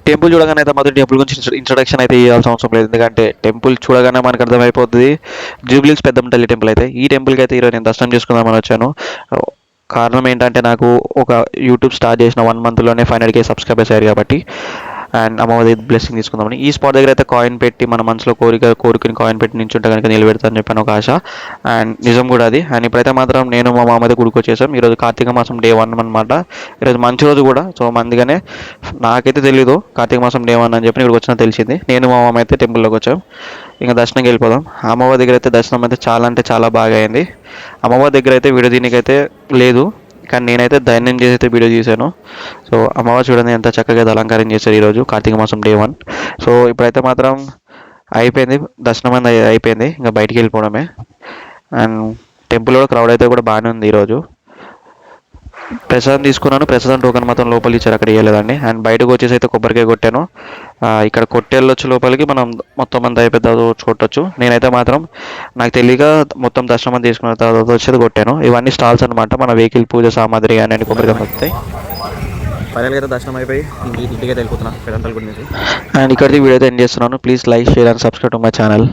Temple చూడగానే అయితే మొదటి టెంపుల్ గురించి ఇంట్రడక్షన్ అయితే ఇవ్వాల్సిన అవసరం లేదు, ఎందుకంటే టెంపుల్ చూడగానే మనకు అర్థమైపోతుంది. జూబ్లీస్ పెద్దమ్మ తల్లి టెంపుల్ అయితే ఈ టెంపుల్కి అయితే ఈరోజు నేను దర్శనం చేసుకుందామని వచ్చాను. కారణం ఏంటంటే నాకు ఒక యూట్యూబ్ స్టార్ట్ చేసిన 1 మంత్లోనే 500K సబ్స్క్రైబర్స్ అయ్యారు కాబట్టి, అండ్ అమ్మవారి బ్లెస్సింగ్ తీసుకుందామని ఈ స్పాట్ దగ్గర అయితే కాయిన్ పెట్టి మన మనసులో కోరుకుని కాయిన్ పెట్టి నించుంటే కనుక నిలబెడతానని చెప్పాను ఒక ఆశ, అండ్ నిజం కూడా అది. అండ్ ఇప్పుడైతే మాత్రం నేను మా మామ అయితే గుడికి వచ్చేసాం. ఈరోజు కార్తీక మాసం డే 1 అనమాట. ఈరోజు మంచి రోజు కూడా, సో అందుకనే నాకైతే తెలీదు కార్తీక మాసం డే 1 అని చెప్పి ఇక్కడికి వచ్చినా తెలిసింది. నేను మా మామ అయితే టెంపుల్లోకి వచ్చాం. ఇంకా దర్శనంకి వెళ్ళిపోదాం. అమ్మవారి దగ్గర అయితే దర్శనం అయితే చాలా అంటే చాలా బాగా అయింది. అమ్మవారి దగ్గర అయితే వీడియో దీనికైతే లేదు, కానీ నేనైతే ధైర్యం చేసి అయితే వీడియో తీశాను. సో అమ్మవారు చూడండి ఎంత చక్కగా అలంకారం చేశారు ఈరోజు కార్తీక మాసం డే 1. సో ఇప్పుడైతే మాత్రం అయిపోయింది, దర్శనం అనేది అయిపోయింది, ఇంకా బయటికి వెళ్ళిపోవడమే. అండ్ టెంపుల్లో క్రౌడ్ అయితే కూడా బాగానే ఉంది ఈరోజు. ప్రసాదం తీసుకున్నాను, ప్రసాదం టోకెన్ మాత్రం లోపలికి ఇచ్చారు, అక్కడ ఇవ్వలేదండి. అండ్ బయటకు వచ్చేసి అయితే కొబ్బరికాయ కొట్టాను. ఇక్కడ కొట్టేళ్ళొచ్చు లోపలికి, మనం మొత్తం అంతా అయిపోయి కొట్టచ్చు. నేనైతే మాత్రం నాకు తెలియక మొత్తం దర్శనం అంతా తీసుకున్న తర్వాత వచ్చేది కొట్టాను. ఇవన్నీ స్టాల్స్ అనమాట, మన వెహికల్ పూజ సామాగ్రి అని కొబ్బరికాయ వస్తాయి. ఫైనల్గా అయితే దర్శనం అయిపోయి ఇంటికి వెళ్ళిపోతున్నాను పెదంతల గుడి నుంచి. అండ్ ఇక్కడికి వీడియో అయితే ఎండ్ చేస్తున్నాను. Please like, share and subscribe to my channel.